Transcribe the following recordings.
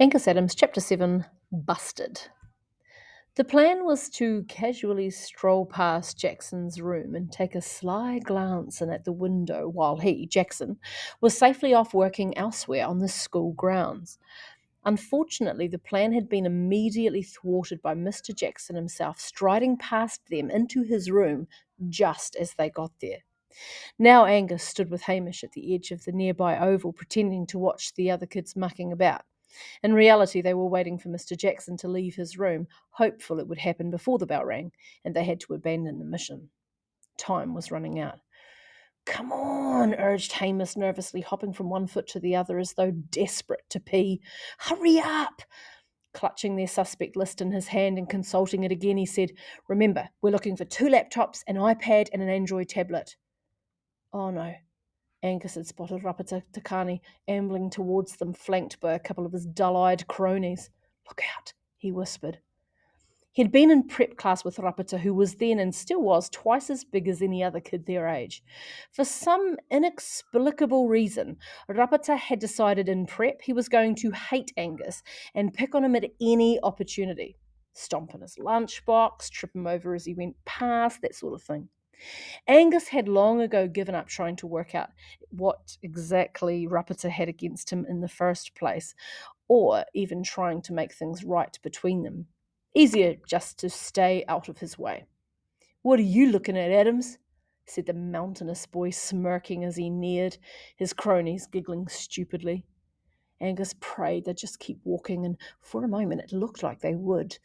Angus Adams, Chapter 7, Busted. The plan was to casually stroll past Jackson's room and take a sly glance in at the window while he, Jackson, was safely off working elsewhere on the school grounds. Unfortunately, the plan had been immediately thwarted by Mr. Jackson himself striding past them into his room just as they got there. Now Angus stood with Hamish at the edge of the nearby oval, pretending to watch the other kids mucking about. In reality, they were waiting for Mr. Jackson to leave his room, hopeful it would happen before the bell rang, and they had to abandon the mission. Time was running out. Come on, urged Hamish nervously, hopping from one foot to the other as though desperate to pee. Hurry up! Clutching their suspect list in his hand and consulting it again, he said, Remember, we're looking for 2 laptops, an iPad, and an Android tablet. Oh no, Angus had spotted Rapata Takani ambling towards them, flanked by a couple of his dull-eyed cronies. Look out, he whispered. He'd been in prep class with Rapata, who was then and still was twice as big as any other kid their age. For some inexplicable reason, Rapata had decided in prep he was going to hate Angus and pick on him at any opportunity. Stomp on his lunchbox, trip him over as he went past, that sort of thing. Angus had long ago given up trying to work out what exactly Rapata had against him in the first place, or even trying to make things right between them. Easier just to stay out of his way. What are you looking at, Adams? Said the mountainous boy, smirking as he neared, his cronies giggling stupidly. Angus prayed they'd just keep walking, and for a moment it looked like they would.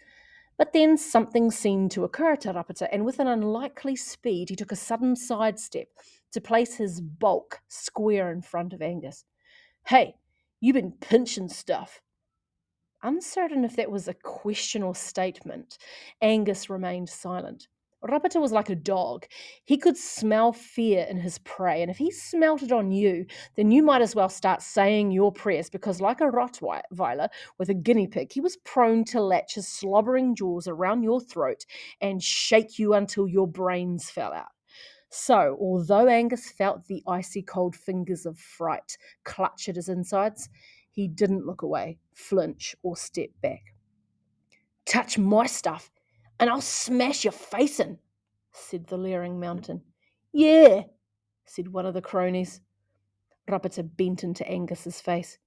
But then something seemed to occur to Rapata, and with an unlikely speed, he took a sudden sidestep to place his bulk square in front of Angus. Hey, you been pinching stuff. Uncertain if that was a question or statement, Angus remained silent. Rapata was like a dog. He could smell fear in his prey, and if he smelt it on you, then you might as well start saying your prayers, because like a Rottweiler with a guinea pig, he was prone to latch his slobbering jaws around your throat and shake you until your brains fell out. So, although Angus felt the icy cold fingers of fright clutch at his insides, he didn't look away, flinch, or step back. Touch my stuff, and I'll smash your face in, said the leering mountain. Yeah, said one of the cronies. Rapata bent into Angus's face.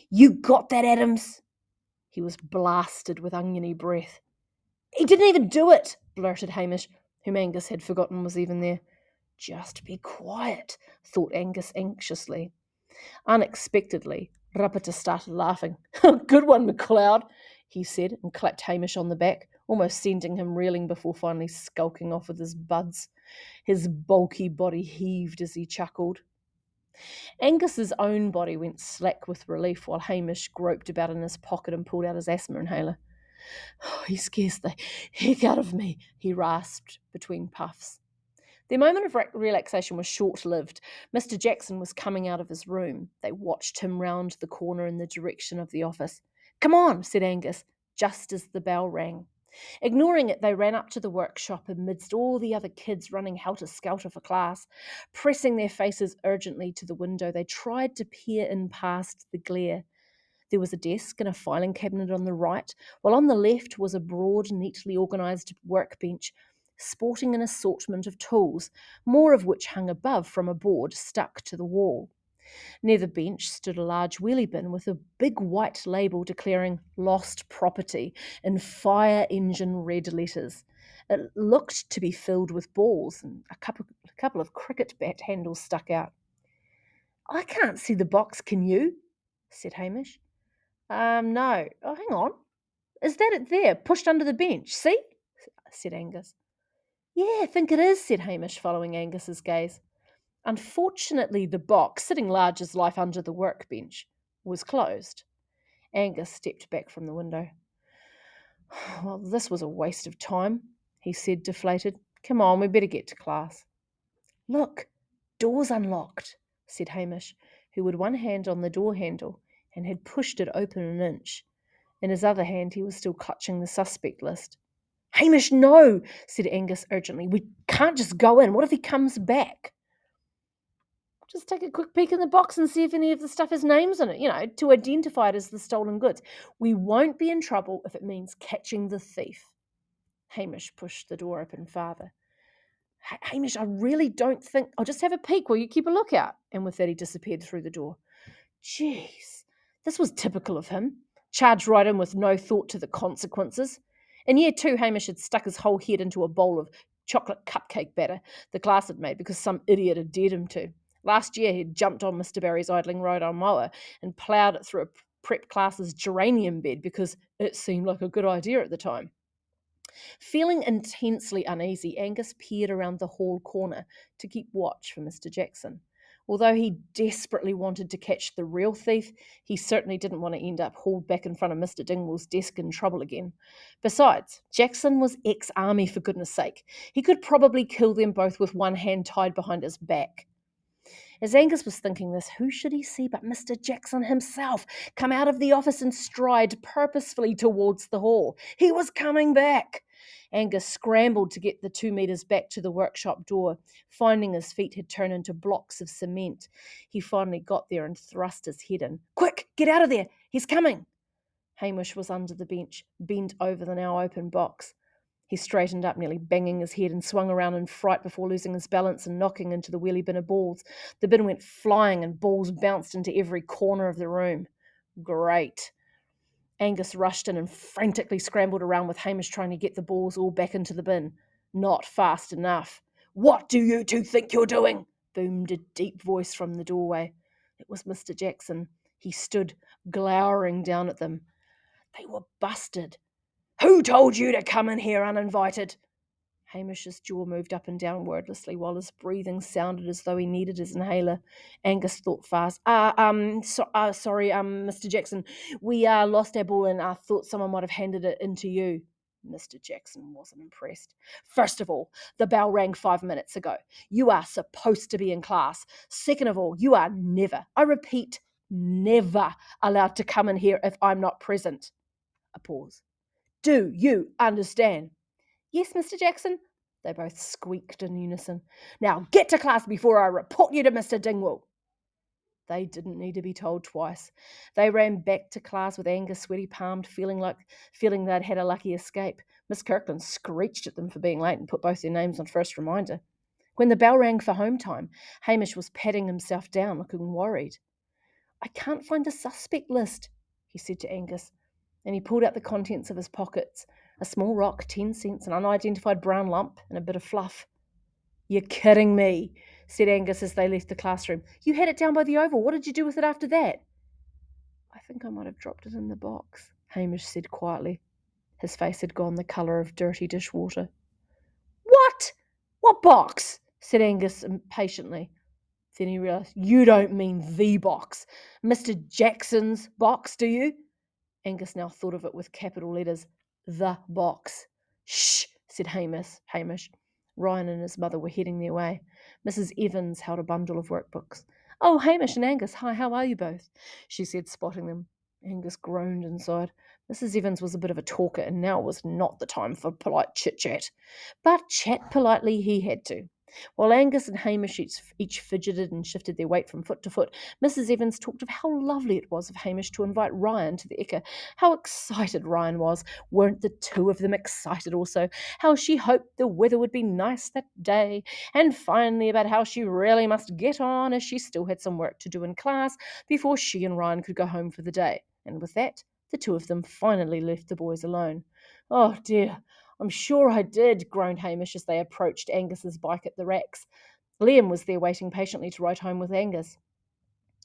You got that, Adams? He was blasted with oniony breath. He didn't even do it, blurted Hamish, whom Angus had forgotten was even there. Just be quiet, thought Angus anxiously. Unexpectedly, Rapata started laughing. Good one, McLeod, he said, and clapped Hamish on the back, almost sending him reeling before finally skulking off with his buds. His bulky body heaved as he chuckled. Angus's own body went slack with relief while Hamish groped about in his pocket and pulled out his asthma inhaler. Oh, he scares the heck out of me, he rasped between puffs. Their moment of relaxation was short-lived. Mr. Jackson was coming out of his room. They watched him round the corner in the direction of the office. Come on, said Angus, just as the bell rang. Ignoring it, they ran up to the workshop amidst all the other kids running helter-skelter for class. Pressing their faces urgently to the window, they tried to peer in past the glare. There was a desk and a filing cabinet on the right, while on the left was a broad, neatly organised workbench, sporting an assortment of tools, more of which hung above from a board stuck to the wall. Near the bench stood a large wheelie bin with a big white label declaring lost property in fire engine red letters. It looked to be filled with balls, and a couple of cricket bat handles stuck out. I can't see the box, can you? Said Hamish. No. Oh, hang on. Is that it there, pushed under the bench? See? Said Angus. Yeah, I think it is, said Hamish, following Angus's gaze. Unfortunately, the box, sitting large as life under the workbench, was closed. Angus stepped back from the window. Well, this was a waste of time, he said, deflated. Come on, we better get to class. Look, door's unlocked, said Hamish, who had one hand on the door handle and had pushed it open an inch. In his other hand, he was still clutching the suspect list. Hamish, no, said Angus urgently. We can't just go in. What if he comes back? Just take a quick peek in the box and see if any of the stuff has names on it, to identify it as the stolen goods. We won't be in trouble if it means catching the thief. Hamish pushed the door open farther. Hamish, I really don't think. I'll just have a peek while you keep a lookout. And with that, he disappeared through the door. Jeez, this was typical of him. Charged right in with no thought to the consequences. In year two, Hamish had stuck his whole head into a bowl of chocolate cupcake batter the class had made because some idiot had dared him to. Last year, he'd jumped on Mr. Barry's idling ride-on mower and ploughed it through a prep class's geranium bed because it seemed like a good idea at the time. Feeling intensely uneasy, Angus peered around the hall corner to keep watch for Mr. Jackson. Although he desperately wanted to catch the real thief, he certainly didn't want to end up hauled back in front of Mr. Dingwall's desk in trouble again. Besides, Jackson was ex-army for goodness sake. He could probably kill them both with one hand tied behind his back. As Angus was thinking this, who should he see but Mr. Jackson himself come out of the office and stride purposefully towards the hall. He was coming back. Angus scrambled to get the 2 metres back to the workshop door, finding his feet had turned into blocks of cement. He finally got there and thrust his head in. "Quick, get out of there! He's coming!" Hamish was under the bench, bent over the now open box. He straightened up, nearly banging his head, and swung around in fright before losing his balance and knocking into the wheelie bin of balls. The bin went flying and balls bounced into every corner of the room. Great. Angus rushed in and frantically scrambled around with Hamish trying to get the balls all back into the bin. Not fast enough. "What do you two think you're doing?" boomed a deep voice from the doorway. It was Mr. Jackson. He stood, glowering down at them. They were busted. "Who told you to come in here uninvited?" Hamish's jaw moved up and down wordlessly while his breathing sounded as though he needed his inhaler. Angus thought fast. Sorry, Mr. Jackson. We lost our ball and I thought someone might have handed it in to you." Mr. Jackson wasn't impressed. "First of all, the bell rang 5 minutes ago. You are supposed to be in class. Second of all, you are never, I repeat, never allowed to come in here if I'm not present." A pause. "Do you understand?" "Yes, Mr. Jackson." They both squeaked in unison. "Now get to class before I report you to Mr. Dingwall." They didn't need to be told twice. They ran back to class with Angus sweaty-palmed, feeling they'd had a lucky escape. Miss Kirkland screeched at them for being late and put both their names on first reminder. When the bell rang for home time, Hamish was patting himself down, looking worried. "I can't find a suspect list," he said to Angus, and he pulled out the contents of his pockets. A small rock, 10 cents, an unidentified brown lump, and a bit of fluff. "You're kidding me," said Angus as they left the classroom. "You had it down by the oval. What did you do with it after that?" "I think I might have dropped it in the box," Hamish said quietly. His face had gone the colour of dirty dishwater. "What? What box?" said Angus impatiently. Then he realised, "You don't mean the box. Mr. Jackson's box, do you?" Angus now thought of it with capital letters. "The box." "Shh," said Hamish. Ryan and his mother were heading their way. Mrs. Evans held a bundle of workbooks. "Oh, Hamish and Angus, hi, how are you both?" she said, spotting them. Angus groaned inside. Mrs. Evans was a bit of a talker, and now was not the time for polite chit-chat. But chat politely he had to. While Angus and Hamish each fidgeted and shifted their weight from foot to foot, Mrs. Evans talked of how lovely it was of Hamish to invite Ryan to the Ekka, how excited Ryan was. Weren't the two of them excited also? How she hoped the weather would be nice that day, and finally about how she really must get on as she still had some work to do in class before she and Ryan could go home for the day. And with that, the two of them finally left the boys alone. "Oh dear, I'm sure I did," groaned Hamish as they approached Angus's bike at the racks. Liam was there waiting patiently to ride home with Angus.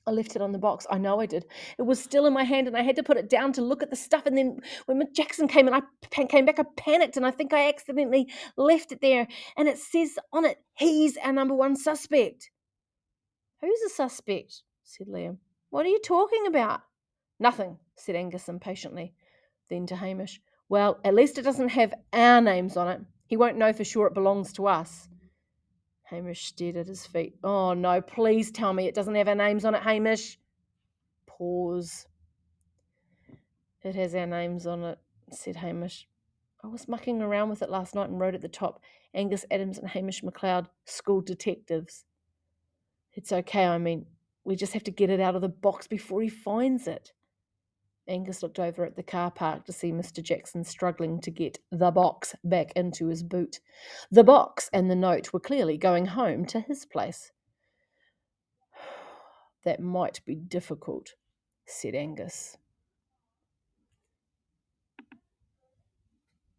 "I left it on the box. I know I did. It was still in my hand and I had to put it down to look at the stuff, and then when Mick Jackson came and came back, I panicked and I think I accidentally left it there, and it says on it, he's our number one suspect." "Who's a suspect?" said Liam. "What are you talking about?" "Nothing," said Angus impatiently. Then to Hamish, "Well, at least it doesn't have our names on it. He won't know for sure it belongs to us." Hamish stared at his feet. "Oh, no, please tell me it doesn't have our names on it, Hamish." Pause. "It has our names on it," said Hamish. "I was mucking around with it last night and wrote at the top, Angus Adams and Hamish McLeod, school detectives." It's okay, I mean, we just have to get it out of the box before he finds it. Angus looked over at the car park to see Mr. Jackson struggling to get the box back into his boot. The box and the note were clearly going home to his place. That might be difficult, said Angus.